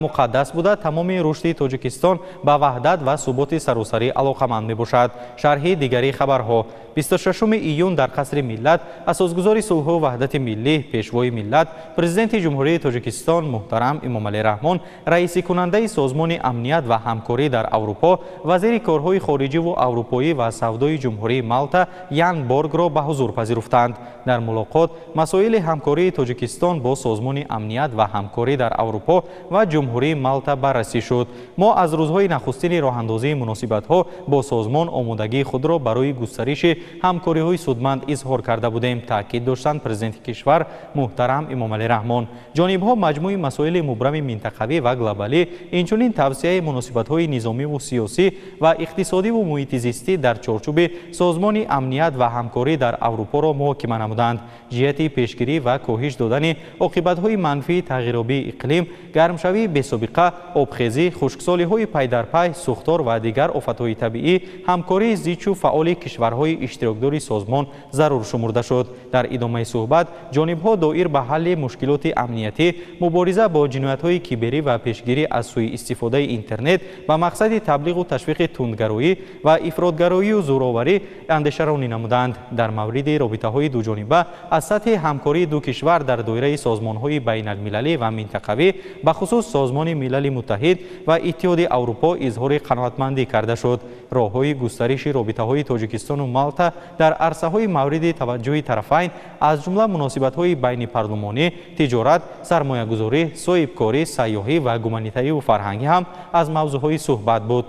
مقدس بوده تمام رشد تاجیکستان به وحدت و ثبات سراسری علاقمند میباشد. شرح دیگری خبرها 26 ایون در قصر ملت اساسگزار صلح و وحدت ملی پیشوای ملت پرزیدنت جمهوری تاجیکستان محترم امامعلی رحمان، رئیس کننده سازمان امنیت و همکاری در اروپا، وزیر کارهای خارجی و اروپایی و سودای جمهوری مالتا یان بورگ را به حضور پذیرفتند. در ملاقات مسائل همکاری تاجیکستان با سازمان امنیت و همکاری در اروپا و جمهوری مالتا بررسی شد. ما از روزهای نخستین راهاندازی مناسبت‌ها با سازمان آمادگی خود را برای گسترش همکاری‌های سودمند اظهار کرده بودیم، تاکید داشتند پرزیدنت کشور محترم امامعلی رحمان. جانب‌ها مجموعه مسائل مبرم منطقوی و گلوبالی، اینچنین توسعه مناسبت‌های نظامی و سیاسی و اقتصادی و محیط زیستی در چارچوب سازمان امنیت و همکاری در اروپا را محاکمه نمودند. جهت پیشگیری و کاهش دادن عاقبت‌های منفی تغییرآبی اقلیم، گرمشوی بی‌سابقه، آبخیزی، خشکسالی‌های پی در پی، سوختار و دیگر آفت‌های طبیعی، همکاری زیچ و فعال کشورهای اشتراکدار سازمان ضرور شمرده شد. در ادامه صحبت جانب‌ها دایر به حل مشکلات امنیتی، مبارزه با جنایت‌های کیبری و پیشگیری از سوء استفاده اینترنت به مقصد تبلیغ و تشویق تندگرایی و افراطگرایی و زورآوری اندیشه‌رانی نمودند. در مورد رابطه‌های دوجانبه از سطح همکاری دو کشور در دایره سازمان‌های بین‌المللی و منطقوی به خصوص سازمان ملل متحد و اتحاد اروپا اظهار قناعتمندی کرده شد. راه‌های گسترش رابطه‌های تاجیکستان و مالتا در عرصه‌های مورد توجه طرفین از جمله مناسبت‌های بین پارلمانی، تجارت، سرمایه‌گذاری، صاحبکاری، سیاحی و گومانیتری و فرهنگی هم از موضوعهای صحبت بود.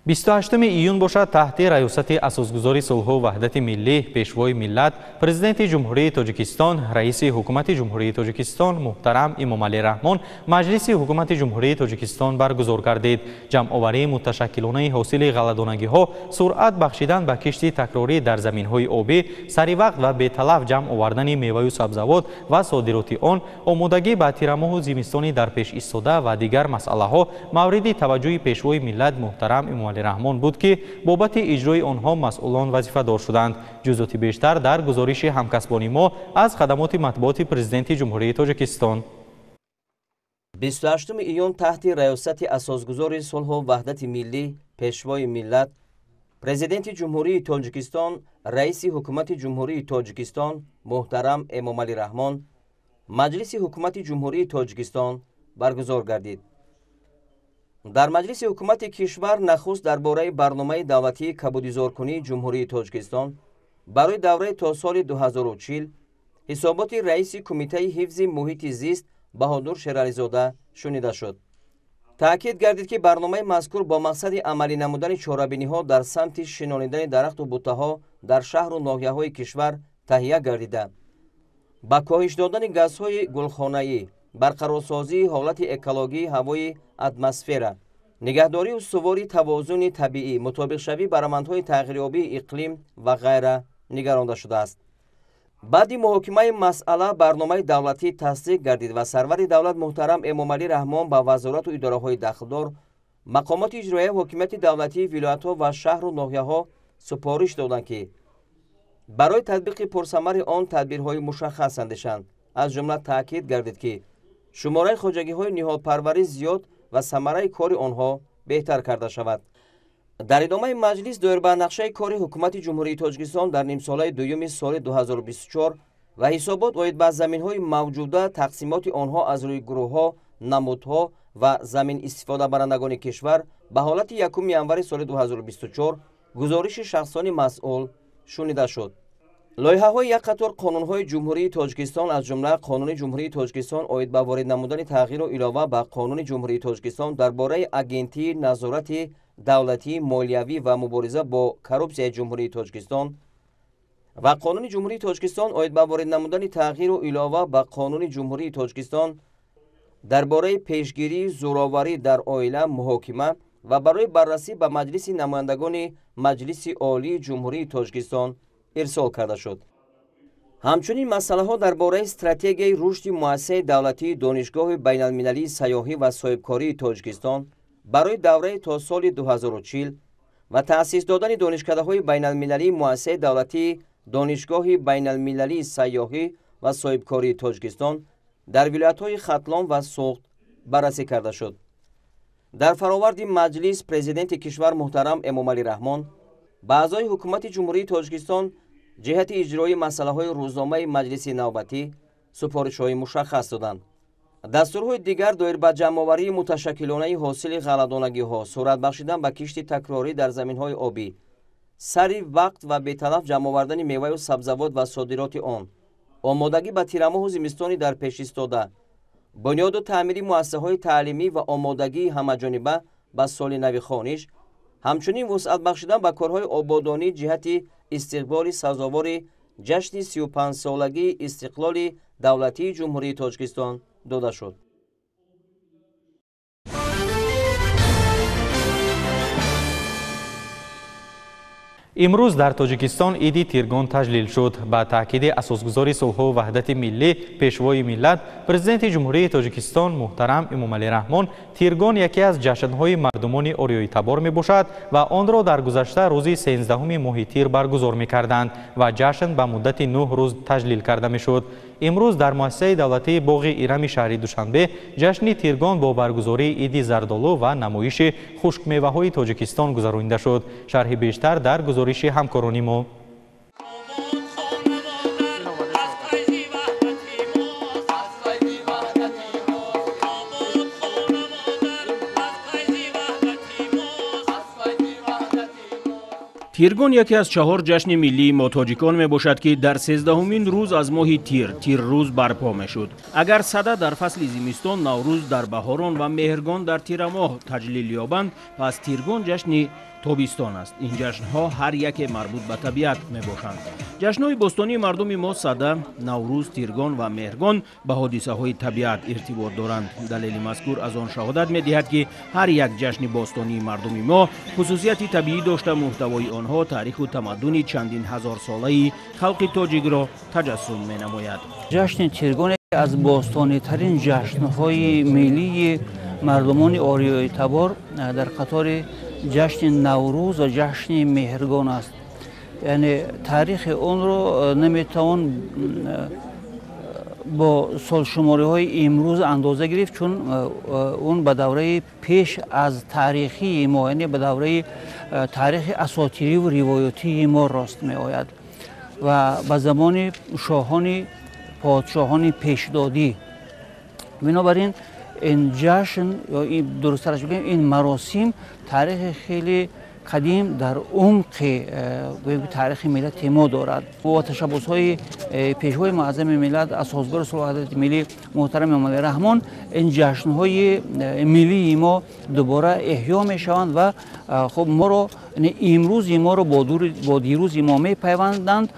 28 ایون باشد تحت ریاست اساسگزار صلح و وحدت ملی پیشوای ملت پرزیدنت جمهوری تاجیکستان رئیس حکومت جمهوری تاجیکستان محترم امامعلی رحمان مجلس حکومت جمهوری تاجیکستان برگزار گردید. جمع‌آوری متشکلانه حاصل غله‌دانگی‌ها، سرعت بخشیدن به کشت تکراری در زمین‌های آبی، سری وقت و بی‌طلب جمع آوردن میوه و سبزیجات و صادرات آن، آمادگی به تیرماه و زمستانی در پیش ایستاده و دیگر مسائل‌ها مورد توجه پیشوای ملت محترم امامعلی رحمان بود که بابت اجرای آنها مسئولان وظیفه دار شدند. جزئیات بیشتر در گزارش همکسبان ما از خدمات مطبوعاتی پرزیدنت جمهوری تاجیکستان. 28 ایون تحت ریاست اساسگزار صلح و وحدت ملی پیشوای ملت پرزیدنت جمهوری تاجیکستان رئیس حکومت جمهوری تاجیکستان محترم امامعلی رحمان مجلس حکومت جمهوری تاجیکستان برگزار گردید. در مجلس حکومت کشور نخست درباره برنامه دولتی کبودیزارکنی جمهوری تاجیکستان برای دوره تا سال 2040 حسابات رئیس کمیته حفظ محیط زیست بهادر شیرعلیزاده شنیده شد. تأکید گردید که برنامه مذکور با مقصد عملی نمودن چاره‌بینی‌ها در سمت شنانیدن درخت و بوته‌ها در شهر و ناحیه‌های کشور تهیه گردیده، با کاهش دادن گازهای گلخانه‌ای، برقرارسازی حالت اکولوژی هوای اتمسفر، نگهداری و استواری توازن طبیعی، مطابق شوی برآمدهای تغییرآبی اقلیم و غیره نگرانده شده است. بعد محاکمه مسئله برنامه دولتی تصدیق گردید و سرور دولت محترم امامعلی رحمان با وزارت و اداره‌های داخلدار، مقامات اجرایی حکومت دولتی ولایت‌ها و شهر و ناحیه‌ها سپارش دادند که برای تطبیق پرثمر آن تدبیرهای مشخص اندیشند. از جمله تاکید گردید که شماره خواجگی‌های نهادپروری زیاد و ثمره کار آنها بهتر کرده شود. در ادامه مجلس دایر به نقشه کار حکومت جمهوری تاجیکستان در نیم ساله دوم سال 2024 و حسابات عاید به زمین‌های موجوده، تقسیمات آنها از روی گروه‌ها، نمودها و زمین استفاده برندگان کشور به حالت 1 ینور سال 2024 گزارش شخصان مسئول شنیده شد. لایحه‌های یک قطار قانون‌های جمهوری تاجیکستان از جمله قانون جمهوری تاجیکستان عاید به وارد نمودن تغییر و علاوه به قانون جمهوری تاجیکستان درباره اگنتی نظارت دولتی مالیوی و مبارزه با کورپسیای جمهوری تاجیکستان و قانون جمهوری تاجیکستان عاید به وارد نمودن تغییر و علاوه به قانون جمهوری تاجیکستان درباره پیشگیری زورآوری در عائله محاکمه و برای بررسی به مجلس نمایندگان مجلس عالی جمهوری تاجیکستان ارسال کرده شد. همچنین مسئله ها درباره استراتژی رشد مؤسسه دولتی دانشگاه بین المللی سیاحی و صاحبکاری تاجیکستان برای دوره تا سال 2040 و تأسیس دادن دانشکده‌های بین المللی مؤسسه دولتی донишгоҳи байналмилалии сайёҳӣ ва соҳибкории Тоҷикистон дар вилоятҳои Хатлон ва Суғд баррасӣ карда шуд. дар фароварди маҷлис президенти кишвар муҳтарам Эмомалӣ Раҳмон ба аъзои ҳукумати ҷумҳурии Тоҷикистон ҷиҳати иҷрои масъалаҳои рӯзномаи маҷлиси навбатӣ супоришҳои мушаххас доданд. дастурҳои дигар доир ба ҷамъоварии муташаккилонаи ҳосили ғалладонагиҳо, сурат бахшидан ба кишти такрорӣ дар заминҳои обӣ, сари вақт ва беталаф ҷамъовардани меваю сабзавот ва содироти он, омодагӣ ба тирамоҳу зимистони дар пеш истода, бунёду таъмири муассисаҳои таълимӣ ва омодагии ҳамаҷониба ба соли нави хониш, ҳамчунин вусъат бахшидан ба корҳои ободонӣ ҷиҳати истиқболи сазовори ҷашни 35-солагии истиқлоли давлатии ҷумҳурии Тоҷикистон дода шуд. имрӯз дар Тоҷикистон иди Тиргон таҷлил шуд. Ба таъкиди асосгузори сулҳу ваҳдати миллӣ, пешвои миллат, президенти ҷумҳурии Тоҷикистон муҳтарам Эмомалӣ Раҳмон, Тиргон яке аз ҷашнҳои мардумони Ориёи Табор мебошад ва онро дар гузашта рӯзи 13 моҳи Тир баргузор мекарданд ва ҷашн ба муддати 9 рӯз таҷлил карда мешуд. имрӯз дар муассисаи давлатии боғи Ирами шаҳри Душанбе ҷашни Тиргон бо баргузории иди зардолу ва намоиши хушкмеваҳои Тоҷикистон гузаронида шуд. шарҳи бештар дар гузориши ҳамкорони мо. Тиргон яке аз 4 ҷашни миллии мо тоҷикон мебошад ки дар 13-умин рӯз аз моҳи Тиррӯз барпо мешуд. Агар сада дар фасли зимистон, Наврӯз дар баҳорон ва Меҳргон дар тирамоҳ таҷлил ёбанд, пас Тиргон ҷашни тобистон аст. ин ҷашнҳо ҳар яке марбут ба табиат мебошанд. ҷашнҳои бостонии мардуми мо Сада, Наврӯз, Тиргон ва Меҳргон ба ҳодисаҳои табиат иртибот доранд. далели мазкур аз он шаҳодат медиҳад ки ҳар як ҷашни бостонии мардуми мо хусусияти табиӣ дошта, муҳтавои онҳо таъриху тамаддуни чандин ҳазорсолаи халқи тоҷикро таҷассум менамояд. ҷашни Тиргон аз бостонитарин ҷашнҳои миллии мардумони Ориёи Табор дар қатори ҷашни Наврӯз ва ҷашни Меҳргон аст. яъне таърихи онро наметавон бо солшумориҳои имрӯз андоза гирифт, чун он ба давраи пеш аз таърихии мо, яъне ба давраи таърихи асотириву ривоятии мо рост меояд ва ба замони шоҳони подшоҳони пешдодӣ. бинобар ин ин ҷашн ё дурусттараш бигӯем ин маросим таърихи хеле қадим дар умқи таърихи миллати мо дорад. бо ташаббусҳои пешвои муаззами миллат, асосгори сулҳу ваҳдати миллӣ муҳтарам Эмомалӣ Раҳмон, ин ҷашнҳои миллии мо дубора эҳё мешаванд ва хуб моро имрӯзи моро бо дирӯзи мо мепайванданд.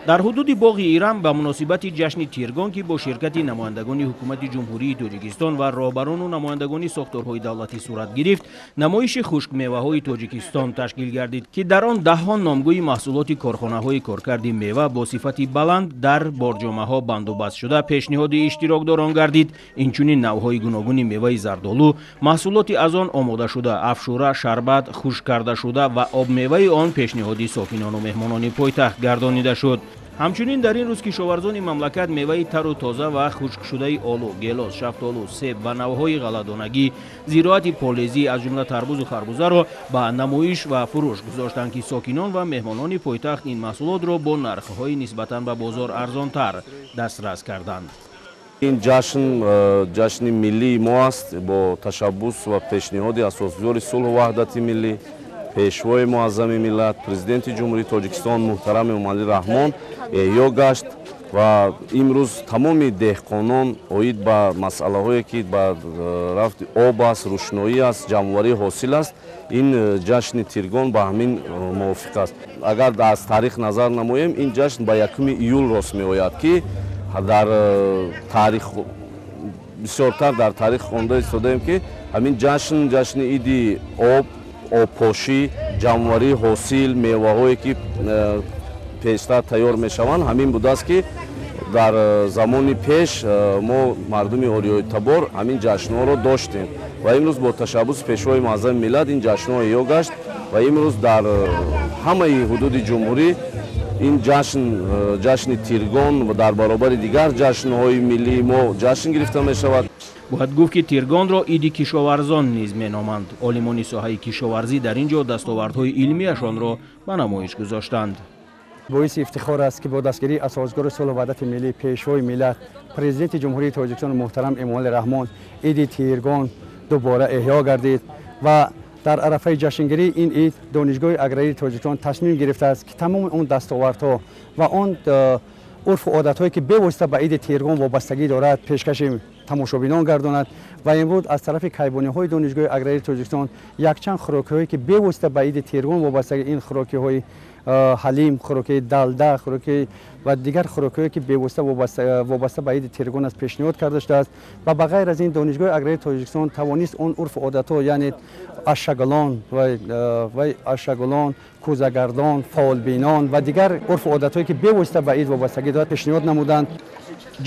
дар ҳудуди боғи Ирам ба муносибати ҷашни Тиргон ки бо ширкати намояндагони ҳукумати ҷумҳурии Тоҷикистон ва роҳбарону намояндагони сохторҳои давлатӣ сурат гирифт, намоиши хушкмеваҳои Тоҷикистон ташкил гардид ки дар он даҳҳон номгӯи маҳсулоти корхонаҳои коркарди мева бо сифати баланд дар борҷомаҳо бандубаст шуда пешниҳоди иштирокдорон гардид. инчунин навъҳои гуногуни меваи зардолу, маҳсулоти аз он омодашуда, афшура, шарбат, хушккардашуда ва обмеваи он пешниҳоди сокинону меҳмонони пойтахт гардонида шуд. ҳамчунин дар ин рӯз кишоварзони мамлакат меваи тару тоза ва хушкшудаи олу, гелос, шафтолу, себ ва навъҳои ғалладонагӣ, зироати полезӣ аз ҷумла тарбузу харбузаро ба намоиш ва фурӯш гузоштанд ки сокинон ва меҳмонони пойтахт ин маҳсулотро бо нархҳои нисбатан ба бозор арзонтар дастрас карданд. ин ҷашн ҷашни миллии мо аст бо ташаббус ва пешниҳоди асосгузори сулҳу ваҳдати миллӣ, пешвои муаззами миллат, президенти ҷумҳурии Тоҷикистон муҳтарам Эмомалӣ Раҳмон эҳё гашт ва имрӯз тамоми деҳқонон оид ба масъалаҳое ки ба рафти об аст, рӯшноӣ аст, ҷамъоварӣ ҳосил аст, ин ҷашни Тиргон ба ҳамин мувофиқ аст. агар аз таърих назар намоем, ин ҷашн ба 1 июл рост меояд ки дар таърих бисёртар дар таърих хонда истодаем ки ҳамин ҷашни иди обпошӣ, ҷамъоварии ҳосил, меваҳое ки пештар тайёр мешаванд, ҳамин будааст ки дар замони пеш мо мардуми Ориёи Табор ҳамин ҷашнҳоро доштем ва имрӯз бо ташаббуси пешвои муаззами миллат ин ҷашнҳо эҳё гашт ва имрӯз дар ҳамаи ҳудуди ҷумҳурӣ این جشن تیرگان و در برابر دیگر جشن‌های ملی ما جشن گرفته می شود. باید گفت که تیرگانро ایدی کشاورزان نیز меноманд. олимони соҳаи кишоварзӣ дар ин ҷо дастовардҳои илмияшонро ба намоиш гузоштанд. باعث افتخار است که با دستگیری اساسگار صلح و وحدت ملی پیشوای ملت پرزیدنت جمهوری تاجیکستان محترم امومالی رحمان عید تیرگان دوباره احیا گردید و در عرفه جشنگیری این عید دانشگاه اگراری تاجیکستان تصمیم گرفته است که تمام اون دستاوردها و اون عرف و عادت‌هایی که به واسطه به عید تیرگان وابستگی دارد پیشکش تماشابینان گرداند و امروز از طرف کیبانی‌های دانشگاه اگراری تاجیکستان یک چند خوراکی‌هایی که به واسطه به عید تیرگان وابستگی این خوراکی‌های حلیم، خوراکی دلده، خوراکی و دیگر خوراکی‌هایی که به وابسته به عید تیرگان است پیشنهاد کرده شده است و بغیر از این دانشگاه اگراری تاجیکستان توانست اون عرف و عادت‌ها یعنی اشگلان، کوزه‌گردان، فالبینان و دیگر عرف و عادت‌هایی که به واسطه به عید وابستگی دارد پیشنهاد نمودند.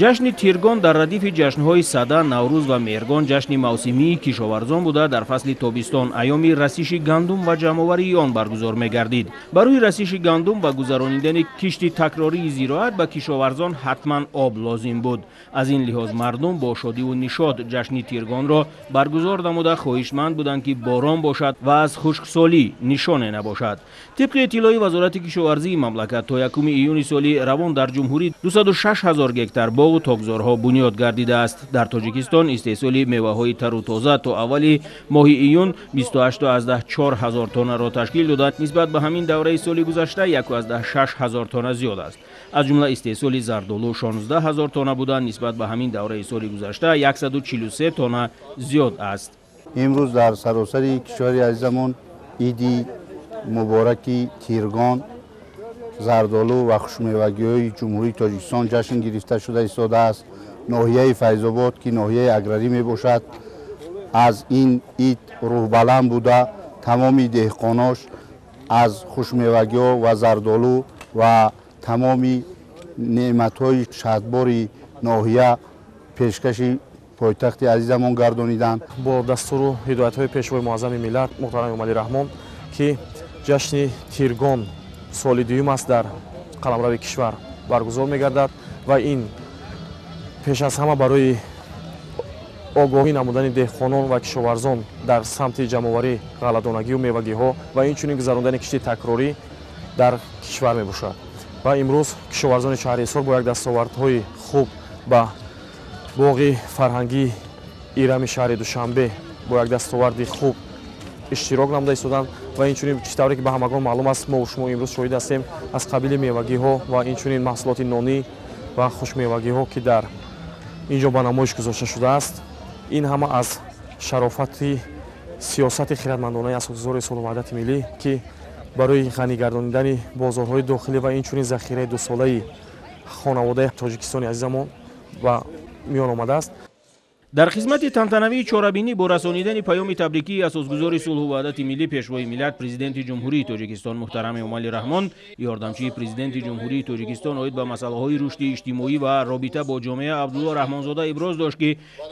ҷашни тиргон дар радифи ҷашнҳои сада, наврӯз ва меҳргон ҷашни мавсимии кишоварзон буда дар фасли тобистон айёми расиши гандум ва ҷамъоварии он баргузор мегардид. барои расиши гандум ва гузарондани кишти такрории зироат ба кишоварзон ҳатман об лозим буд. аз ин лиҳоз мардум бо шодиву нишод ҷашни тиргонро баргузор намуда хоҳишманд буданд ки борон бошад ва аз хушксолӣ нишоне набошад. тибқи иттилои вазорати кишоварзии мамлакат то 1 июни соли равон дар ҷумҳурӣ 206 000 гектар боғу тогзорҳо бунёд гардидааст. дар тоҷикистон истеҳсоли меваҳои тару тоза то аввали моҳи июн 28,4 000 тоннаро ташкил дода, нисбат ба ҳамин давраи соли гузашта 1,6 000 тонна зиёд аст. аз ҷумла истеҳсоли зардолу 16 000 тонна буда, нисбат ба ҳамин давраи соли гузашта 143 тонна зиёд аст. имрӯз дар саросари кишвари азизамон иди мубораки тиргон, зардолу ва хушмевагиҳои ҷумҳурии тоҷикистон ҷашн гирифта шуда истодааст. ноҳияи файзобод ки ноҳияи аграрӣ мебошад, аз ин ид рӯҳбаланд буда тамоми деҳқонош аз хушмевагиҳо ва зардолу ва тамоми неъматҳои шадбори ноҳия пешкаши пойтахти азизамон гардониданд. бо дастуру ҳидоятҳои пешвои муаззами миллат муҳтарам эмомалӣ раҳмон ки ҷашни тиргон соли дуюм аст дар қаламрави кишвар баргузор мегардад ва ин пеш аз ҳама барои огоҳӣ намудани деҳқонон ва кишоварзон дар самти ҷамъоварӣ ғалладонагию мевагиҳо ва инчунин гузарондани кишти такрорӣ дар кишвар мебошад. ва имрӯз кишоварзони шаҳри Ҳисор бо як дастовардҳои хуб ба боғи фарҳангии ирами шаҳри Душанбе бо як дастоварди хуб иштирок намуда истоданд ва инчунин чӣ тавре ки ба ҳамагон маълум аст, мо шумо имрӯз шоҳид ҳастем аз қабили мевагиҳо ва инчунин маҳсулоти нонӣ ва хушмевагиҳо ки дар ин ҷо ба намоиш гузошта шудааст. ин ҳама аз шарофати сиёсати хиратмандонаи асосгузори сулҳу ваҳдати миллӣ ки барои ғанӣ гардонидани бозорҳои дохилӣ ва инчунин захираи дусолаи хонаводаи тоҷикистони азизамон ба миён омадааст. дар хизмати тантанавии чорабинӣ бо расонидани паёми табрикии асосгузори сулҳу ваҳдати миллӣ пешвои миллат президенти ҷумҳурии тоҷикистон муҳтарам эмомалӣ раҳмон, ёрдамчии президенти ҷумҳурии тоҷикистон оид ба масъалаҳои рушди иҷтимоӣ ва робита бо ҷомеа Абдулло Раҳмонзода иброз дошт ки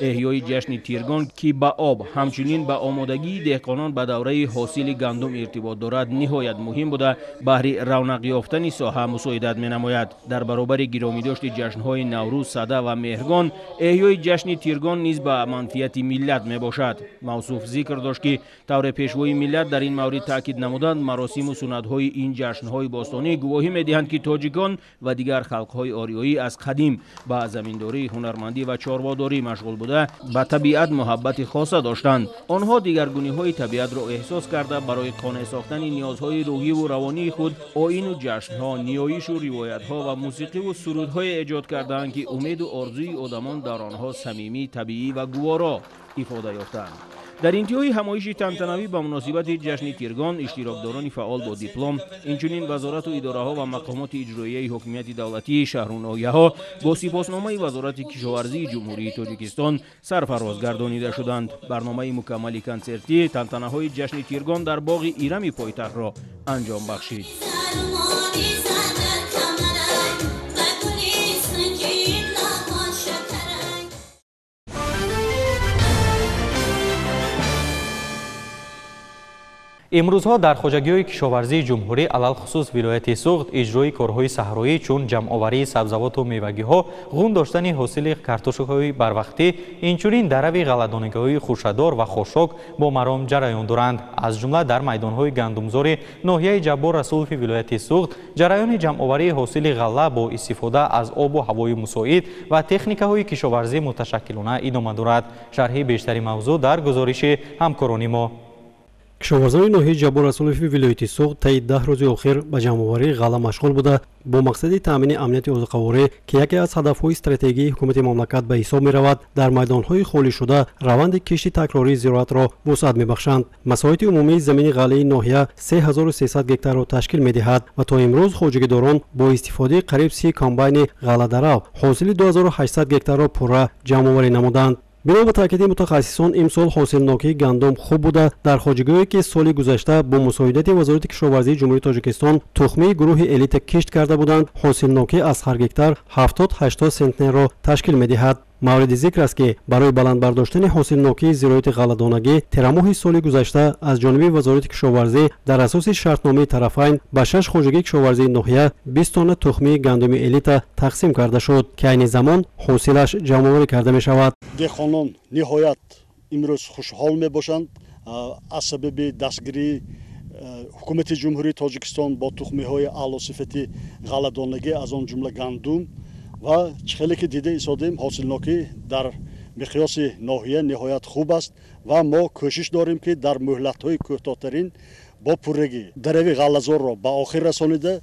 эҳёи ҷашни тиргон ки ба об ҳамчунин ба омодагии деҳқонон ба давраи ҳосили гандум иртибот дорад ниҳоят муҳим буда баҳри равнақ ёфтани соҳа мусоидат менамояд. дар баробари гиромидошти ҷашнҳои наврӯз, сада ва меҳргон эҳёи ҷашни тиргон низ ба манфиати миллат мебошад. мавсуф зикр дошт ки тавре пешвои миллат дар ин маврид таъкид намуданд маросиму суннатҳои ин ҷашнҳои бостонӣ гувоҳӣ медиҳанд ки тоҷикон ва дигар халқҳои ориёӣ аз қадим ба заминдорӣ, ҳунармандӣ ва чорводорӣ машғул буда ба табиат муҳаббати хоса доштанд. онҳо дигаргуниҳои табиатро эҳсос карда барои қонеъ сохтани ниёзҳои рӯҳиву равонии худ оину ҷашнҳо, ниёишу ривоятҳо ва мусиқиву сурудҳое эҷод кардаанд ки умеду орзуи одамон дар онҳо самимӣ, табиӣ ва гуворо ифода ёфтанд. дар интиҳои ҳамоиши тантанавӣ ба муносибати ҷашни тиргон иштирокдорони фаъол бо диплом, инчунин вазорату идораҳо ва мақомоти иҷроияи ҳокимияти давлатии шаҳру ноҳияҳо бо сипосномаи вазорати кишоварзии ҷумҳурии тоҷикистон сарфароз гардонида шуданд. барномаи мукаммали консертӣ тантанаҳои ҷашни тиргон дар боғи ирами пойтахтро анҷом бахшид. امروزها در خوجگی‌های کشاورزی جمهوری علل خصوص ولایت سوخت اجرای کارهای صحرایی چون جمع‌آوری سبزوات و میوگی‌ها، غون داشتن حاصل کارتوشک‌های بروقتی، اینچنین دروی غله‌دانگی‌های خوشه‌دار و خشک با مرام جریان دارند. از جمله در میدان‌های گندمزاری ناحیه جبار رسولف ولایت سوخت جریان جمع‌آوری حاصل غله با استفاده از آب و هوای مساعد و تکنیک‌های کشاورزی متشکلانه ادامه دارد. شرح بیشتری موضوع در گزارش همکاران ما. кишоварзони ноҳияи ҷабор расулови вилояти суғд таи 10 рӯзи охир ба ҷамъоварии ғалла машғул буда бо мақсади таъмини амнияти озуқаворӣ ки яке аз ҳадафҳои стратегияи ҳукумати мамлакат ба ҳисоб меравад дар майдонҳои холишуда раванди кишти такрории зироатро вусъат мебахшанд. масоҳати умумии замини ғаллаи ноҳия 3300 гектарро ташкил медиҳад ва то имрӯз хоҷагидорон бо истифодаи қариб 30 комбайни ғалладарав ҳосили 2800 гектарро пурра ҷамъоварӣ намуданд. бино ба таъкиди мутахассисон имсол ҳосилнокии гандум хуб буда дар хоҷагиҳое ки соли гузашта бо мусоидати вазорати кишоварзии ҷумҳурии тоҷикистон тухмии гурӯҳи элита кишт карда буданд, ҳосилнокӣ аз ҳар гектар 70-80 сентнерро ташкил медиҳад. мавриди зикр аст ки барои баланд бардоштани ҳосилнокии зироати ғалладонагӣ терамоҳи соли гузашта аз ҷониби вазорати кишоварзӣ дар асоси шартномаи тарафайн ба 6 хоҷагии кишоварзии ноҳия 20 тонна тухмии гандуми элита тақсим карда шуд ки айни замон ҳосилаш ҷамъоварӣ карда мешавад. деҳқонон ниҳоят имрӯз хушҳол мебошанд аз сабаби дастгирии ҳукумати ҷумҳурии тоҷикистон бо тухмиҳои аълосифати ғалладонагӣ аз он ҷумла гандум ва чихеле ки дида истодем ҳосилнокӣ дар миқёси ноҳия ниҳоят хуб аст ва мо кӯшиш дорем ки дар муҳлатҳои кӯтоҳтарин бо пуррагӣ дарави ғаллазорро ба охир расонида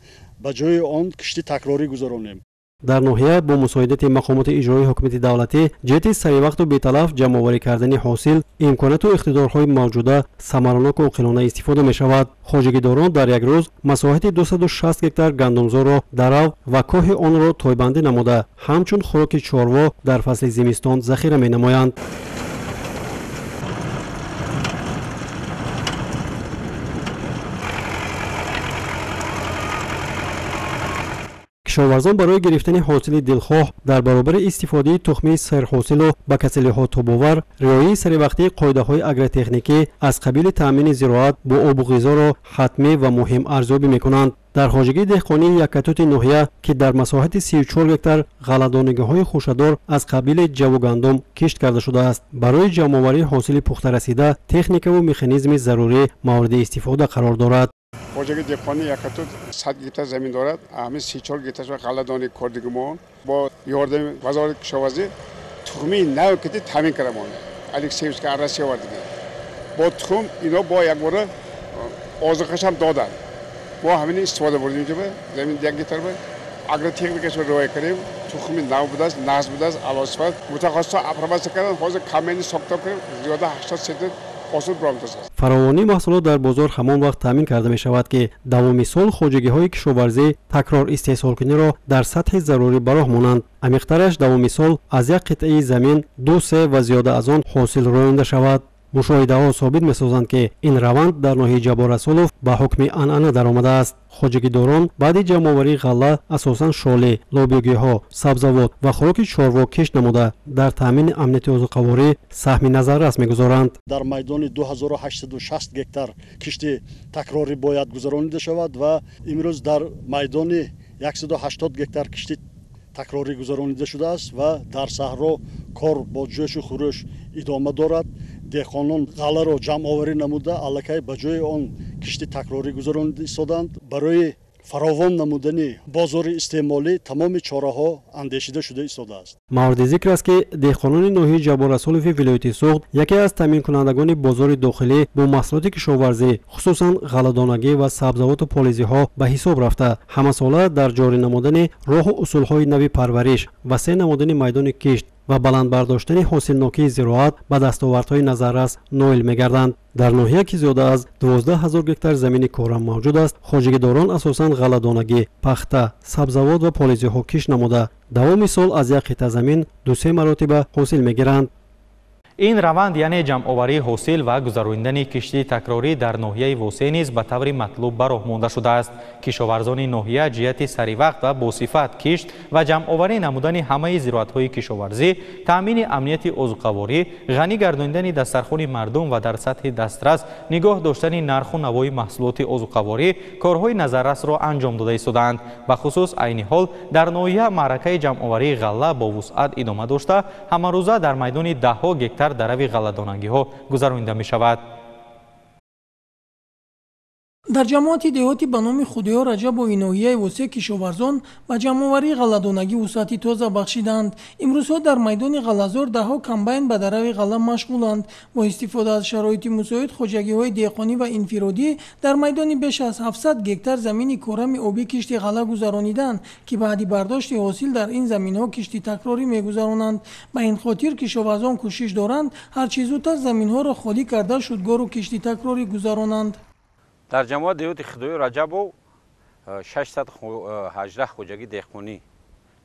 ба ҷои он кишти такрорӣ гузаронем. дар ноҳия бо мусоидати мақомоти иҷроии ҳукумати давлатӣ ҷиҳати саривақту беталаф ҷамъоварӣ кардани ҳосил имконату иқтидорҳои мавҷуда самараноку оқилона истифода мешавад. хоҷагидорон дар як рӯз масоҳати 260 гектар гандумзорро дарав ва коҳи онро тойбандӣ намуда ҳамчун хӯроки чорво дар фасли зимистон захира менамоянд. кишоварзон барои гирифтани ҳосили дилхоҳ дар баробари истифодаи тухмии серҳосилу ба касалиҳо тобовар риояи саривақтии қоидаҳои агротехникӣ аз қабили таъмини зироат бо обу ғизоро ҳатмӣ ва муҳим арзёбӣ мекунанд. дар хоҷагии деҳқонии яккатути ноҳия ки дар масоҳати 34 гектар ғалладонагиҳои хушадор аз қабили ҷаву гандум кишт карда шудааст. барои ҷамъоварии ҳосили пухтарасида техникаву механизми зарурӣ мавриди истифода қарор дорад. хоҷаги деҳқони яккатут 100 гектар замин дорад. ҳамин 34 гектарро ғалладонӣ кордигимон бо ёрдами вазорати кишоварзӣ тухмии нав кити таъмин кардамон. алексеевска аррасия вардиги бо тухм ино бо якбора озиқашам доданд. мо ҳамин истифода бурдем ҷоба замин 1 гектар ба агротехникашро риоя кардем. тухми нав будааст, нағз будааст, алосифат мутахассисо апробатсия карданд. ҳозир камени сохта кардем зиёда 80 сентнер фаровонии маҳсулот дар бозор ҳамон вақт таъмин карда мешавад ки давоми сол хоҷагиҳои кишоварзӣ такрор истеҳсолкуниро дар сатҳи зарурӣ ба роҳ монанд. амиқтараш давоми сол аз як қитъаи замин 2-3 ва зиёда аз он ҳосил роёнда шавад. мушоҳидаҳо собит месозанд ки ин раванд дар ноҳияи ҷабор расулов ба ҳукми анъана даромадааст. хоҷагидорон баъди ҷамъоварии ғалла асосан шолӣ, лобиёгиҳо, сабзавот ва хӯроки чорво кишт намуда дар таъмини амнияти озуқаворӣ саҳми назаррас мегузоранд. дар майдони 2860 гектар кишти такрорӣ бояд гузаронида шавад ва имрӯз дар майдони 180 гектар кишти такрорӣ гузаронида шудааст ва дар саҳро кор бо ҷӯшу хӯрӯш идома дорад. деҳқонон ғалларо ҷамъоварӣ намуда аллакай ба ҷои он кишти такрорӣ гузаронида истоданд. барои фаровон намудани бозори истеъмолӣ тамоми чораҳо андешида шуда истодааст. мавриди зикр аст ки деҳқонони ноҳияи ҷабор расулови вилояти суғд яке аз таъминкунандагони бозори дохилӣ бо маҳсулоти кишоварзӣ хусусан ғалладонагӣ ва сабзавоту полизиҳо ба ҳисоб рафта ҳамасола дар ҷорӣ намудани роҳу усулҳои нави парвариш васеъ намудани майдони кишт ва баланд бардоштани ҳосилнокии зироат ба дастовардҳои назаррас ноил мегарданд. дар ноҳия ки зиёда аз 12000 гектар замини корам мавҷуд аст, хоҷагидорон асосан ғалладонагӣ, пахта, сабзавот ва полизиҳо кишт намуда давоми сол аз як қитъа замин 2-3 маротиба ҳосил мегиранд. این روند یعنی جمع‌آوری حاصل و گذراندن کشتی تکراری در ناحیه وسیع نیز به طور مطلوب به راه مانده شده است. کشاورزان ناحیه جهت سری وقت و با صفت کشت و جمع‌آوری نمودن همه ضرورت‌های کشاورزی، تامین امنیت عضوقواری، غنی گرداندن دسترخوان مردم و در سطح دسترس نگاه داشتن نرخ و نوای محصولات عضوقواری کارهای نظررس را انجام داده ایستادند. به خصوص عین حال در ناحیه معرکه جمع‌آوری غله با وسعت ادامه داشته همه روزه در میدان ده‌ها گکتار дарави ғалладонагиҳо гузаронида мешавад. дар ҷамоати деҳотӣ ба номи худоё раҷабови ноҳияи восеъ кишоварзон ба ҷамъоварии ғалладонагӣ вусъати тоза бахшиданд. имрӯзҳо дар майдони ғаллазор даҳҳо комбайн ба дарави ғалла машғуланд. бо истифода аз шароити мусоид хоҷагиҳои деҳқонӣ ва инфиродӣ дар майдони беш аз 700 гектар замини корами обӣ кишти ғалла гузарониданд, ки баъди бардошти ҳосил дар ин заминҳо кишти такрорӣ мегузаронанд. ба ин хотир кишоварзон кӯшиш доранд ҳарчи зудтар заминҳоро холӣ карда шудгору кишти такрорӣ гузаронанд. дар ҷамоати деҳоти худоё раҷабов 618 хоҷагӣ деҳқонӣ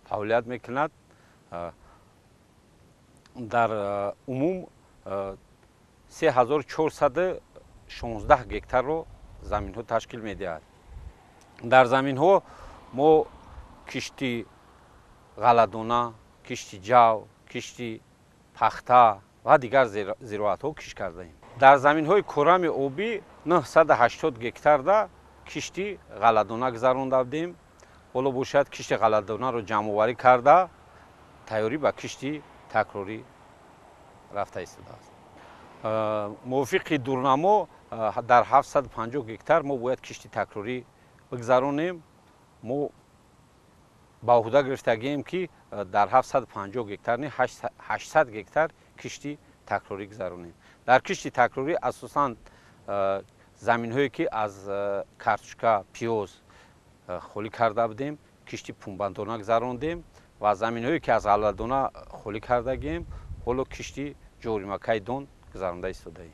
фаъолият мекунад. дар умум 3416 гектарро заминҳо ташкил медиҳад. дар заминҳо мо кишти ғалладона, кишти ҷав, кишти пахта ва дигар зироатҳо киш кардаем. дар заминҳои корами обӣ 980 гектарда кишти ғалладона гузаронда будем. ҳоло бошад кишти ғалладонаро ҷамъоварӣ карда тайёрӣ ба кишти такрорӣ рафта истодааст. мувофиқи дурнамо дар 750 гектар мо бояд кишти такрорӣ бигзаронем. мо ба уҳда гирифтагием ки дар 750 гектар не 800 гектар кишти такрорӣ гузаронем. дар кишти такрорӣ асосан заминҳое ки аз картошка, пиёз холӣ карда будем, кишти пунбандона гузарондем ва заминҳое ки аз ғалладона холӣ кардагием, ҳоло кишти ҷоримакаи дон гузаронда истодаем.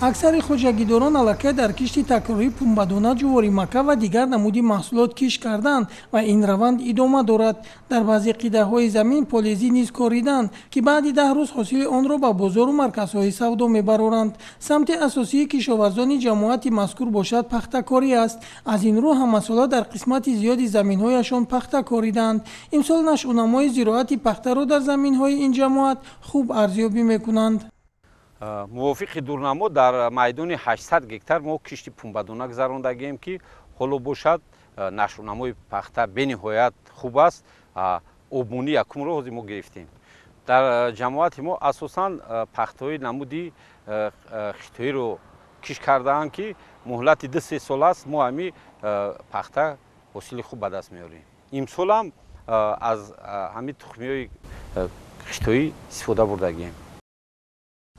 аксари хоҷагидорон аллакай дар кишти такрорӣ пунбадона, ҷуворимака ва дигар намуди маҳсулот киш карданд ва ин раванд идома дорад. дар баъзе қидаҳои замин полезӣ низ кориданд, ки баъди 10 рӯз ҳосили онро ба бозору марказҳои савдо мебароранд. самти асосии кишоварзони ҷамоати мазкур бошад пахтакорӣ аст. аз ин рӯ ҳамасола дар қисмати зиёди заминҳояшон пахта кориданд. имсол нашъунамои зироати пахтаро дар заминҳои ин ҷамоат хуб арзёбӣ мекунанд. мувофиқи дурнамо дар майдони 800 гектар мо кишти пунбадона гузарондагием, ки ҳоло бошад нашъунамои пахта бениҳоят хуб аст. обмунӣ якумро ҳозир мо гирифтем. дар ҷамоати мо асосан пахтаҳои намуди хитоиро киш кардаанд, ки муҳлати 2-3 сол аст мо ҳами пахта ҳосили хуб ба даст меорем. имсолам аз ҳамин тухмиҳои хитоӣ истифода бурдагием.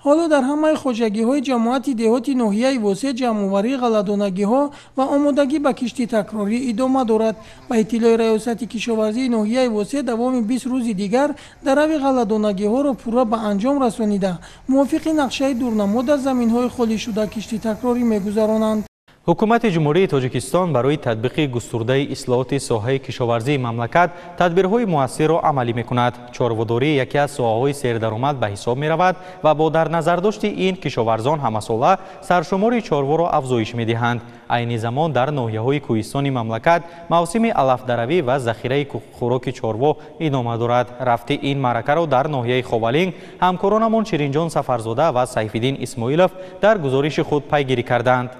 ҳоло дар ҳамаи хоҷагиҳои ҷамоати деҳоти ноҳияи восеъ ҷамъоварии ғалладонагиҳо ва омодагӣ ба кишти такрорӣ идома дорад. ба иттилои раёсати кишоварзии ноҳияи восеъ давоми 20 рӯзи дигар дарави ғалладонагиҳоро пурра ба анҷом расонида, мувофиқи нақшаи дурнамо дар заминҳои холишуда кишти такрорӣ мегузаронанд. ҳукумати ҷумҳурии тоҷикистон барои татбиқи густурдаи ислоҳоти соҳаи кишоварзии мамлакат тадбирҳои муассирро амалӣ мекунад. чорводорӣ яке аз соҳаҳои сердаромад ба ҳисоб меравад ва бо дар назардошти ин кишоварзон ҳамасола саршумори чорворо афзоиш медиҳанд. айни замон дар ноҳияҳои кӯҳистони мамлакат мавсими алафдаравӣ ва захираи хӯроки чорво идома дорад. рафти ин маъракаро дар ноҳияи ховалинг ҳамкоронамон ширинҷон сафарзода ва сайфиддин исмоилов дар гузориши худ пайгирӣ карданд.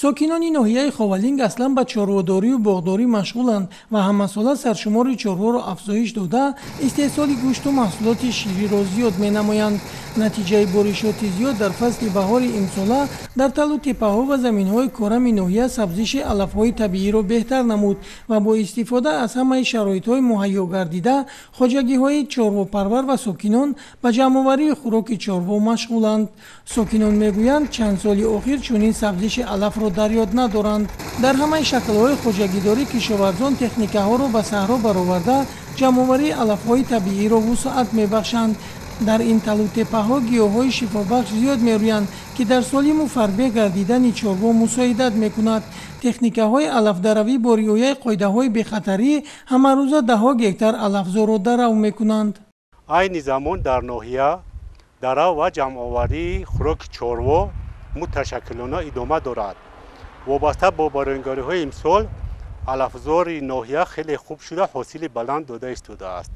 сокинони ноҳияи ховалинг аслан ба чорводорию боғдорӣ машғуланд ва ҳамасола саршумори чорворо афзоиш дода истеҳсоли гӯшту маҳсулоти шириро зиёд менамоянд. натиҷаи боришоти зиёд дар фасли баҳори имсола дар талу теппаҳо ва заминҳои корами ноҳия сабзиши алафҳои табииро беҳтар намуд ва бо истифода аз ҳамаи шароитҳои муҳайё гардида хоҷагиҳои чорвопарвар ва сокинон ба ҷамъоварии хӯроки чорво машғуланд. сокинон мегӯянд чанд соли охир чунин сабзиши алафро дар ёд надоранд. дар ҳамаи шаклҳои хоҷагидорӣ кишоварзон техникаҳоро ба саҳро бароварда ҷамъоварии алафҳои табииро вусъат мебахшанд. дар ин талу теппаҳо гиёҳҳои шифобахш зиёд мерӯянд, ки дар солиму фарбеҳ гардидани чорво мусоидат мекунад. техникаҳои алафдаравӣ бо риояи қоидаҳои бехатарӣ ҳамарӯза даҳҳо гектар алафзоро дарав мекунанд. айни замон дар ноҳия дарав ва ҷамъоварии хӯроки чорво муташаккилона идома дорад. вобаста бо бароингариҳои имсол алафзори ноҳия хеле хуб шуда ҳосили баланд дода истодааст.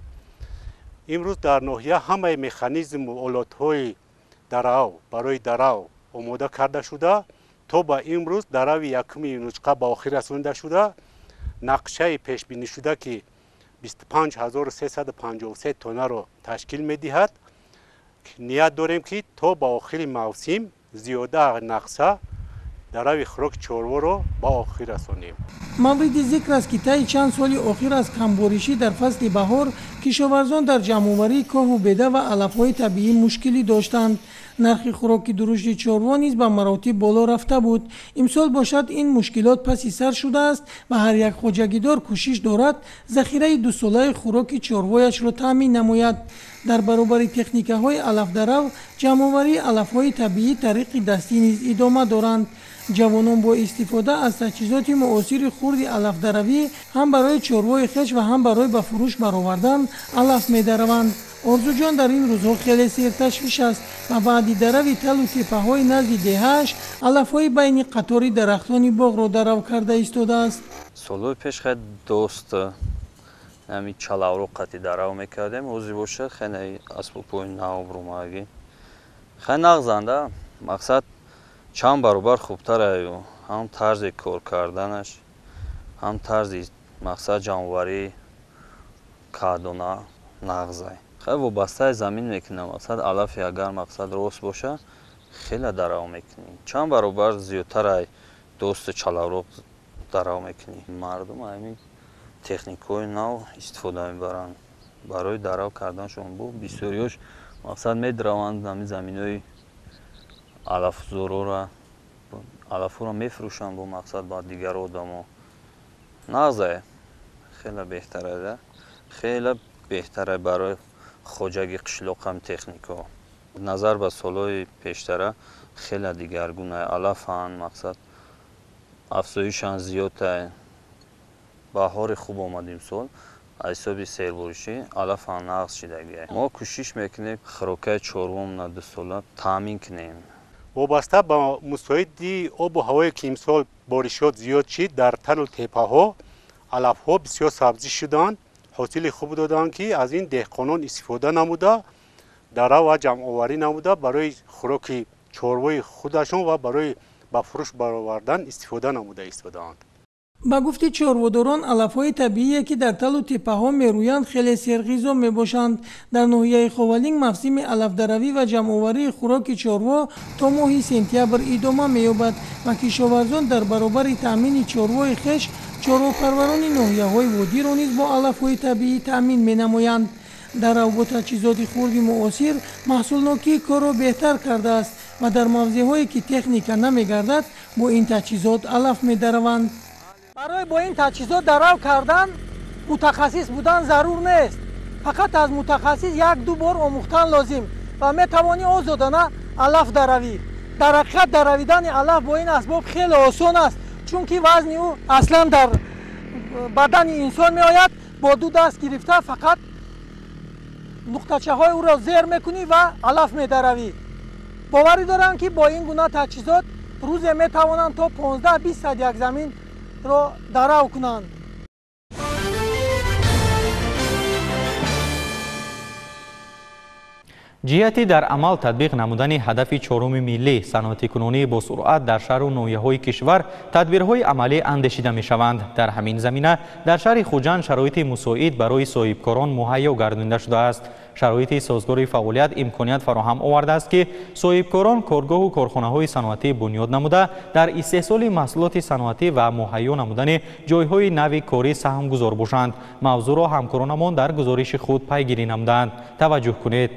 имрӯз дар ноҳия ҳамаи механизму олатҳои дарав барои дарав омода карда шуда то ба имрӯз дарави якуми юнусқа ба охир расонида шуда нақшаи пешбинишуда ки 25353 тонаро ташкил медиҳад. ният дорем ки то ба охири мавсим зиёда нақса дарави хӯроки чорворо ба охир расонем. мавриди зикр аст ки таи чанд соли охир аз камборишӣ дар фасли баҳор кишоварзон дар ҷамъоварии коҳу беда ва алафҳои табиӣ мушкилӣ доштанд. нархи хӯроки дурушти чорво низ ба маротиб боло рафта буд. имсол бошад ин мушкилот паси сар шудааст ва ҳар як хоҷагидор кӯшиш дорад захираи дусолаи хӯроки чорвояшро таъмин намояд. дар баробари техникаҳои алафдарав ҷамъоварии алафҳои табиӣ тариқи дастӣ низ идома доранд. ҷавонон бо истифода аз таҷҳизоти муосири хурди алафдаравӣ ҳам барои чорвои хеш ва ҳам барои ба фурӯш баровардан алаф медараванд. орзуҷон дар ин рӯзҳо хеле серташвиш аст ва баъди дарави талу теппаҳои назди деҳааш алафҳои байни қатори дарахтони боғро дарав карда истодааст. солҳои пеш хеле дост ҳами чалавро қати дарав мекардем. ҳозир бошад хеле асбобҳои нав ромагӣ хеле нағзанда мақсад чанд баробар хубтар аю ҳам тарзи кор карданаш ҳам тарзи мақсад ҷамъоварии кардона нағзай хеле вобастаи замин мекунам. мақсад алафи агар мақсад рост боша хеле дарав мекунем. чанд баробар зиёдтар ай дости чалавро дарав мекунем. мардум ҳамин техникаҳои нав истифода мебаранд барои дарав карданашон. бо бисёриёш мақсад медараванд ҳамин заминҳои алафҳоро мефурӯшанд бо мақсад ба дигар одамо. нағзае хеле беҳтарада хеле беҳтара барои хоҷаги қишлоқам техникаҳо. назар ба солҳои пештара хеле дигаргуна алафанд мақсад афзоишан зиёда. баҳори хуб омад имсол аз ҳисоби серборишӣ алафан нағз шидагия. мо кӯшиш мекунем хӯрокаи чорвомона дусола таъмин кунем. вобаста ба мусоиди обу ҳавое ки имсол боришот зиёд шид дар тану теппаҳо алафҳо бисёр сабзӣ шуданд ҳосили хуб доданд ки аз ин деҳқонон истифода намуда дарав ва ҷамъоварӣ намуда барои хӯроки чорвои худашон ва барои ба фурӯш баровардан истифода намуда истодаанд. ба гуфти чорводорон алафҳои табиие ки дар талу теппаҳо мерӯянд хеле серғизо мебошанд. дар ноҳияи ховалинг мавсими алафдаравӣ ва ҷамъоварии хӯроки чорво то моҳи сентябр идома меёбад ва кишоварзон дар баробари таъмини чорвои хеш чорвопарварони ноҳияҳои водиро низ бо алафҳои табиӣ таъмин менамоянд. дарав бо таҷҳизоти хурди муосир маҳсулнокии корро беҳтар кардааст ва дар мавзеъҳое ки техника намегардад бо ин таҷҳизот алаф медараванд. барои бо ин таҷҳизот дарав кардан мутахассис будан зарур нест. фақат аз мутахассис 1-2 бор омӯхтан лозим ва метавонӣ озодона алаф даравӣ. дар ҳақиқат даравидани алаф бо ин асбоб хеле осон аст, чунки вазни ӯ аслан дар бадани инсон меояд. бо 2 даст гирифта фақат нуқтачаҳои ӯро зер мекунӣ ва алаф медаравӣ. боварӣ дорам ки бо ин гуна таҷҳизот рӯзе метавонанд то 15-20 садяк замин ро дарав кунанд. ҷиҳати дар амал татбиқ намудани ҳадафи чоруми миллӣ саноати кунонӣ бо суръат дар шаҳру ноҳияҳои кишвар тадбирҳои амалӣ андешида мешаванд. дар ҳамин замина дар шаҳри хуҷанд шароити мусоид барои соҳибкорон муҳайё гардонида шудааст. шароити созгори фаъолият имконият фароҳам овардааст ки соҳибкорон коргоҳу корхонаҳои саноатӣ бунёд намуда дар истеҳсоли маҳсулоти саноатӣ ва муҳайё намудани ҷойҳои нави корӣ саҳмгузор бошанд. мавзӯъро ҳамкоронамон дар гузориши худ пайгирӣ намуданд. таваҷҷӯҳ кунед.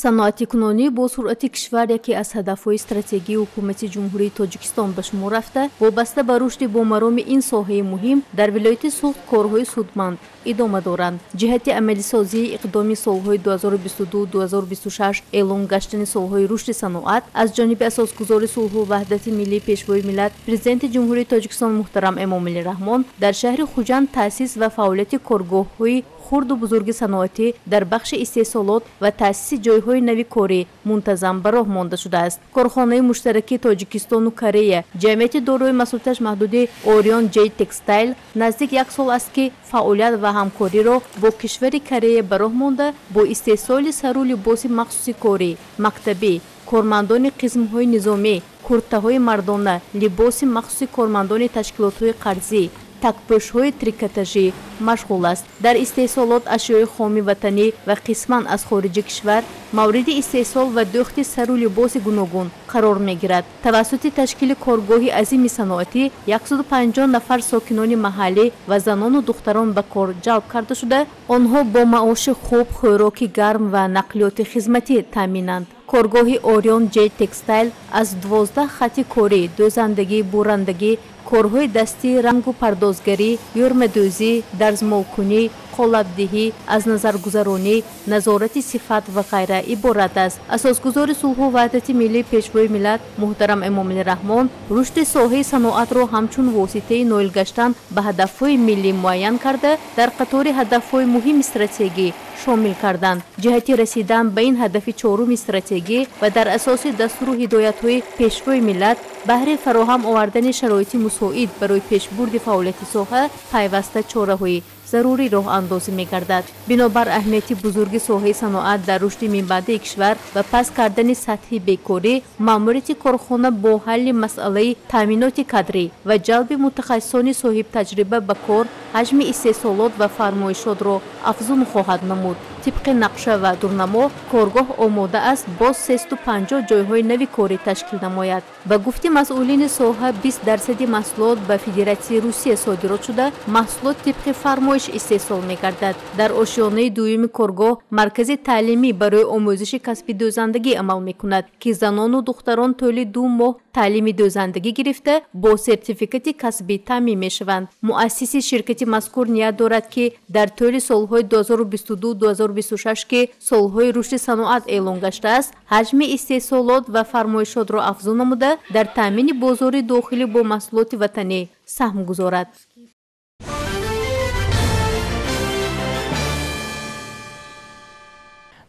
саноати кунонӣ бо суръати кишвар яке аз ҳадафҳои стратегии ҳукумати ҷумҳурии тоҷикистон ба шумор рафта вобаста ба рушди бомароми ин соҳаи муҳим дар вилояти суғд корҳои судманд идома доранд. ҷиҳати амалисозии иқдоми солҳои 2022-2026 эълон гаштани солҳои рушди саноат аз ҷониби асосгузори сулҳу ваҳдати миллии пешвои миллат президенти ҷумҳурии тоҷикистон муҳтарам эмомалӣ раҳмон дар шаҳри хуҷанд таъсис ва фаъолияти коргоҳҳои хурду бузурги саноатӣ дар бахши истеҳсолот ва таъсиси ҷойҳои нави корӣ мунтазам ба роҳ монда шудааст. корхонаи муштаракии Тоҷикистону Корея ҷамъияти дорои масъулияташ маҳдуди Orion J Textile наздик 1 сол аст ки фаъолият ва ҳамкориро бо кишвари Корея ба роҳ монда бо истеҳсоли сару либоси махсуси корӣ, мактабӣ, кормандони қисмҳои низомӣ, куртаҳои мардона, либоси махсуси кормандони ташкилотҳои қарзӣ, такпӯшҳои трикотажӣ машғул аст. дар истеҳсолот ашёи хоми ватанӣ ва қисман аз хориҷи кишвар мавриди истеҳсол ва дӯхти сару либоси гуногун қарор мегирад. тавассути ташкили коргоҳи азими саноатӣ 150 нафар сокинони маҳаллӣ ва занону духтарон ба кор ҷалб карда шуда, онҳо бо маоши хуб, хӯроки гарм ва нақлиёти хизматӣ таъминанд. коргоҳи Orion J Textile аз 12 хати корӣ, дӯзандагӣ, бурандагӣ, корҳои дастӣ, рангу пардозгарӣ, юрмадӯзӣ, дарзмолкунӣ, қолабдиҳӣ, аз назаргузаронӣ, назорати сифат ва ғайра иборат аст. асосгузори сулҳу ваҳдати миллӣ пешвои миллат муҳтарам Эмомалӣ Раҳмон рушди соҳаи саноатро ҳамчун воситаи ноил гаштан ба ҳадафҳои миллӣ муайян карда, дар қатори ҳадафҳои муҳими стратегӣ шомил карданд. ҷиҳати расидан ба ин ҳадафи чоруми стратегӣ ва дар асоси дастуру ҳидоятҳои пешвои миллат баҳри фароҳам овардани шароити мусоид барои пешбурди фаъолияти соҳа пайваста чораҳои зарурӣ роҳ андозӣ мегардад. бинобар аҳамияти бузурги соҳаи саноат дар рушди минбаъдаи кишвар ва паст кардани сатҳи бекорӣ, маъмурияти корхона бо ҳалли масъалаи таъминоти кадрӣ ва ҷалби мутахассисони соҳибтаҷриба ба кор ҳаҷми истеҳсолот ва фармоишотро афзун хоҳад намуд. тибқи нақша ва дурнамо, коргоҳ омода аст боз 350 ҷойҳои нави корӣ ташкил намояд. ба гуфти масъулини соҳа 20% маҳсулот ба Федератсияи Русия содирот шуда, маҳсулот тибқи фармоиш истеҳсол мегардад. дар ошёнаи дуюми коргоҳ маркази таълимӣ барои омӯзиши касби дӯзандагӣ амал мекунад, ки занону духтарон тӯли 2 моҳ таълими дӯзандагӣ гирифта бо сертификати касбӣ таъмин мешаванд. муассиси ширкати мазкур ният дорад ки дар тӯли солҳои 2022-2026 ки солҳои рушди саноат эълон гаштааст, ҳаҷми истеҳсолот ва фармоишотро афзун намуда, дар таъмини бозори дохилӣ бо маҳсулоти ватанӣ саҳм гузорад.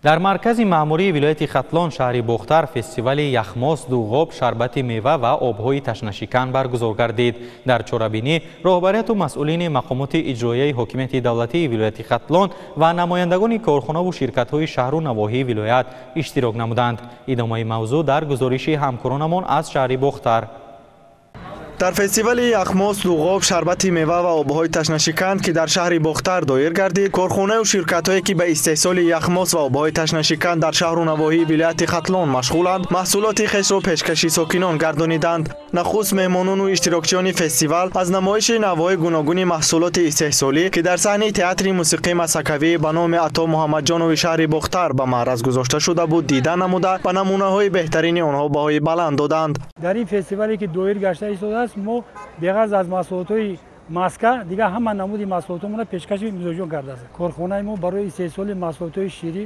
дар маркази маъмурии вилояти Хатлон шаҳри Бохтар фестивали яхмос, дуғоб, шарбати мева ва обҳои ташнашикан баргузор гардид. дар чорабинӣ роҳбарияту масъулини мақомоти иҷроияи ҳокимияти давлатии вилояти Хатлон ва намояндагони корхонаву ширкатҳои шаҳру навоҳии вилоят иштирок намуданд. идомаи мавзӯъ дар гузориши ҳамкоронамон аз шаҳри Бохтар. дар фестивали яхмос, дуғоб, шарбати мева ва обҳои ташнашиканд ки дар шаҳри Бохтар доир гардид, корхонаю ширкатҳое ки ба истеҳсоли яхмос ва обҳои ташнашиканд дар шаҳру навоҳии вилояти Хатлон машғуланд, маҳсулоти хешро пешкаши сокинон гардониданд. нахуст меҳмонону иштирокчиёни фестивал аз намоиши навъҳои гуногуни маҳсулоти истеҳсолӣ ки дар саҳни театри мусиқии масакавӣ ба номи Ато Муҳаммаҷонови шаҳри Бохтар ба маъраз гузошта шуда буд дида намуда, ба намунаҳои беҳтарини онҳо баҳои баланд доданд. дар ин фестивале ки доир гашта истодаст, мо беғаз аз маҳсулотҳои маска дига ҳама намуди маҳсулотҳоро пешкаши мизоҷон кардааст. корхонаи мо барои истеҳсоли маҳсулотҳои ширӣ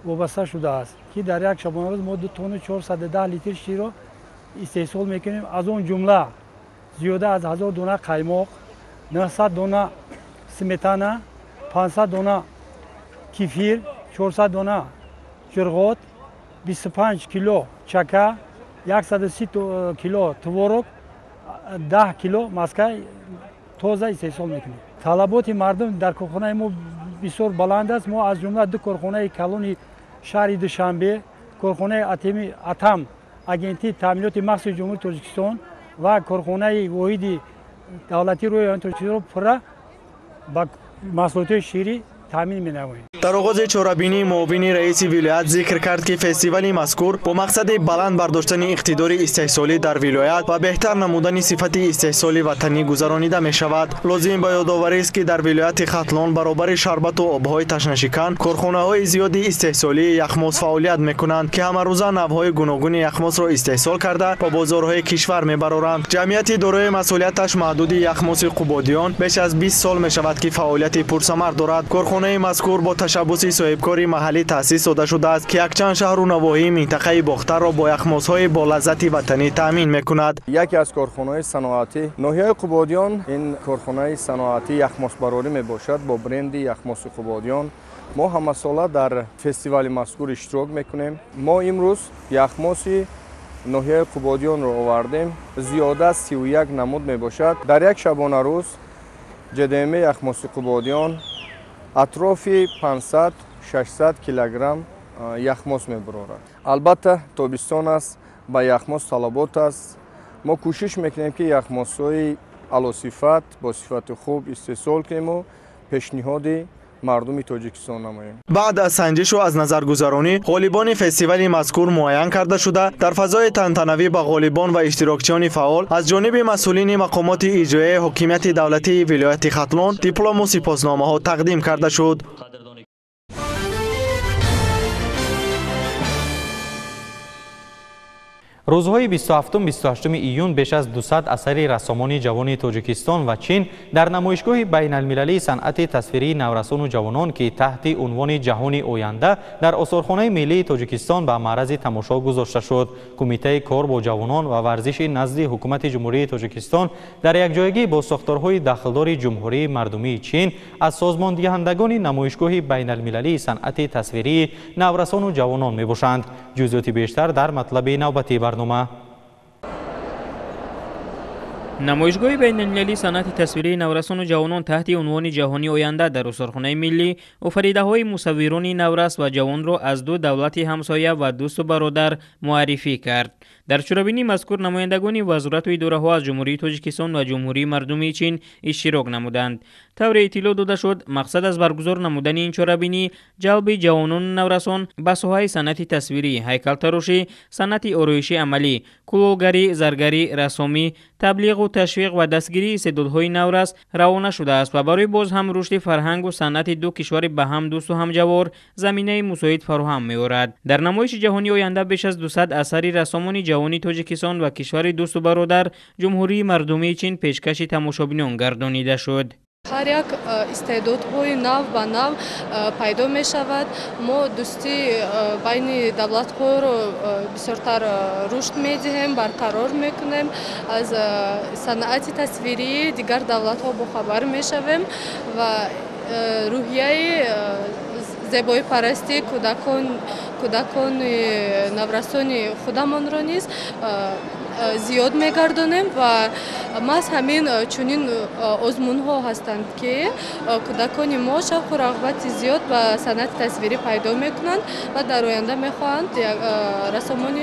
вобаста шудааст, ки дар як шабонарӯз мо 2 тонну 410 литр ширро истеҳсол мекунем. аз он ҷумла зиёда аз 1000 дона қаймоқ, 900 дона сметана, 500 дона кефир, 400 дона ҷурғот, 25 кило чака, 130 кило творог, 10 кило маска тоза истеҳсол мекунем. талаботи мардум дар корхонаи мо бисёр баланд аст. мо аз ҷумла 2 корхонаи калони шаҳри Душанбе, корхонаи Атам агентии таъминоти махсуси ҷумҳурии Тоҷикистон ва корхонаи воҳиди давлатии рӯи оёни Тоҷикистон пурра ба маҳсулотҳои ширӣ таъмин менамоем. дар оғози чорабинӣ муовини раиси вилоят зикр кард ки фестивали мазкур бо мақсади баланд бардоштани иқтидори истеҳсолӣ дар вилоят ва беҳтар намудани сифати истеҳсоли ватанӣ гузаронида мешавад. лозим ба ёдоварист ки дар вилояти Хатлон баробари шарбату обҳои ташнашикан корхонаҳои зиёди истеҳсолии яхмос фаъолият мекунанд ки ҳамарӯза навъҳои гуногуни яхмосро истеҳсол карда ба бозорҳои кишвар мебароранд. ҷамъияти дорои масъулияташ маҳдуди яхмоси қубодиён беш аз 20 сол мешавад ки фаъолияти пурсамар дорад. کارخانه مذکور با تشبوس صاحبکاری محلی تأسیس داده شده است که یکچند شهر و نواحی منطقه باختر را با یخمازهای با لذت وطنی تأمین میکند. یکی از کارخانه‌های صنعتی ناحیه قبادیان، این کارخانه صنعتی یخمازبراری میباشد با برند یخماز قبادیان. ما همه ساله در فستیوال مذکور اشتراک میکنیم. ما امروز یخماز ناحیه قبادیان را آوردیم. زیاده از 31 نمود میباشد. در یک شبانه روز جدیمه یخماز قبادیان اطراف 500-600 کیلوگرم یخماز میبرارد. البته تابستان است، با یخماز طلبات است. ما کوشش میکنیم که یخمازهای اعلی صفت با صفت خوب استحصال کنیم و پیشنهاد مردم تاجیکستان نماییم. بعد از سنجش و از نظرگذرانی غالبان فستیوال مذکور معین کرده شده، در فضای تنتنوی با غالبان و اشتراکچیان فعال از جانب مسئولین مقامات اجرایی حکومت دولتی ولایت ختلان دیپلم و سپاسنامه ها تقدیم کرده شد. روزهای 27-28 ایون بیش از 200 اثر رسامان جوان تاجیکستان و چین در نمایشگاه بین المللی صنعت تصویری نورسان و جوانان که تحت عنوان جهان آینده در آثارخانه ملی تاجیکستان به معرض تماشا گذاشته شد. کمیته کار با جوانان و ورزش نزد حکومت جمهوری تاجیکستان در یکجایگی با ساختارهای دخلدار جمهوری مردمی چین از سازمان دهندگان نمایشگاه بین المللی صنعت تصویری نورسان و جوانان میباشند. جزئیات بیشتر در مطلب نوبتی برنامه. نمایشگاه بین المللی صنعت تصویری نورسان و جوانان تحت عنوان جهانی آینده در آثارخانه ملی آفریده های مصوران نورس و جوان را از دو دولت همسایه و دوست و برادر معرفی کرد. در چرابینی مذکور نمایندگان وزارت و اداره ها از جمهوری تاجیکستان و جمهوری مردمی چین اشتراک نمودند. طور اطلاع داده شد مقصد از برگزار نمودن این چرابینی جلب جوانان نورسان به ساحه صنعت تصویری، هیکل‌تراشی، صنعت آرایشی عملی، کلاهگری، زرگری، رسامی، تبلیغ و تشویق و دستگیری استعدادهای نورس روانه شده است و برای باز هم رشد فرهنگ و صنعت دو کشور به هم دوست و همجوار زمینه مساعد فراهم می‌آورد. در نمایش جهانی آینده بیش از 200 اثر رسامان جوانی تاجیکستان و کشور دوست و برادر جمهوری مردمی چین پیشکش تماشابینان گردانیده شد. هر یک استعدادهای نو به نو پیدا می شود. ما دوستی بین دولت ها رو بسیارتر رشد می دهیم، برقرار می کنیم. از صنعت تصویری دیگر دولت ها با خبر می شویم و روحیه زیبایی پرستی کودکان نورسان خودمان را نیز زیاد میگردانیم و محض همین چنین آزمون ها هستند که کودکان ما شوق و رغبت زیاد به صنعت تصویری پیدا میکنند و در آینده میخواهند رسامان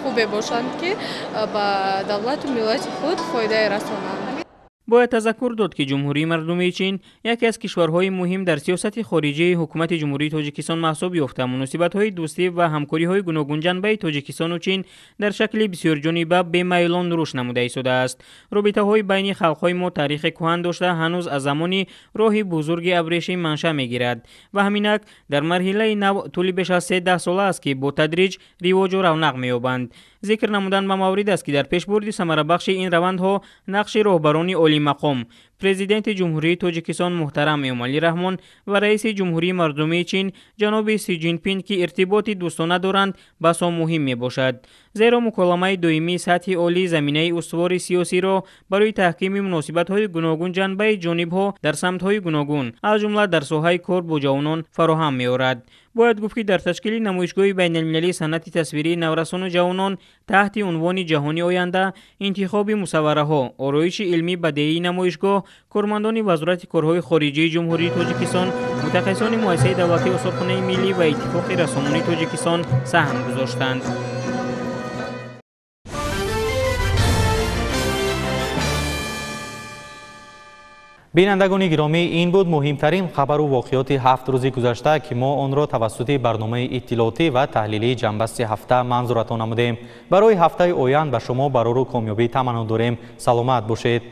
خوبی باشند که به دولت و ملت خود فایده رسانند. باید تذکر داد که جمهوری مردمی چین یکی از کشورهای مهم در سیاست خارجی حکومت جمهوری تاجیکستان محسوب یافته. مناسبت‌های دوستی و همکاری‌های گوناگون جنبه تاجیکستان و چین در شکل بسیار جانبه به میلان رشد نموده ایستاده است. رابطه‌های بین خلق‌های ما تاریخ کهن داشته هنوز از زمانی راه بزرگ ابریشم منشأ می‌گیرد و همینک در مرحله نو طول بیش از 13 ساله است که با تدریج رواج و رونق می‌یابند. ذکر نمودن به مورد است که در پیشبرد ثمره‌بخش این روندها نقش راهبران عالی مقام پرزیدنت جمهوری تاجیکستان محترم امومالی رحمان و رئیس جمهوری مردمی چین جناب سی جین پینگ که ارتباط دوستانه دارند بسا مهم می باشد. زیرا مکالمه دائمی سطح عالی زمینه استوار سیاسی را برای تحکیم مناسبت‌های گوناگون جنبه جانب‌ها در سمت‌های گوناگون از جمله در ساحه کار با جوانان فراهم می‌آورد. باید گفت که در تشکیل نمایشگاه بین المللی صنعت تصویری نورسان و جوانان تحت عنوان جهانی آینده انتخاب مصوره‌ها، آرایش علمی بدیعی نمایشگاه، کارمندان وزارت کارهای خارجی جمهوری تاجیکستان، متخصصان مؤسسه دولتی آثارخانه ملی و اتفاق رسانه‌ای تاجیکستان سهم گذاشتند. بینندگان گرامی، این بود مهمترین خبر و واقعات 7 روز گذشته که ما آن را توسط برنامه اطلاعاتی و تحلیلی جنبست هفته منظورتان نمودیم. برای هفته آینده به شما برای کامیابی تمنا داریم. سلامت باشید.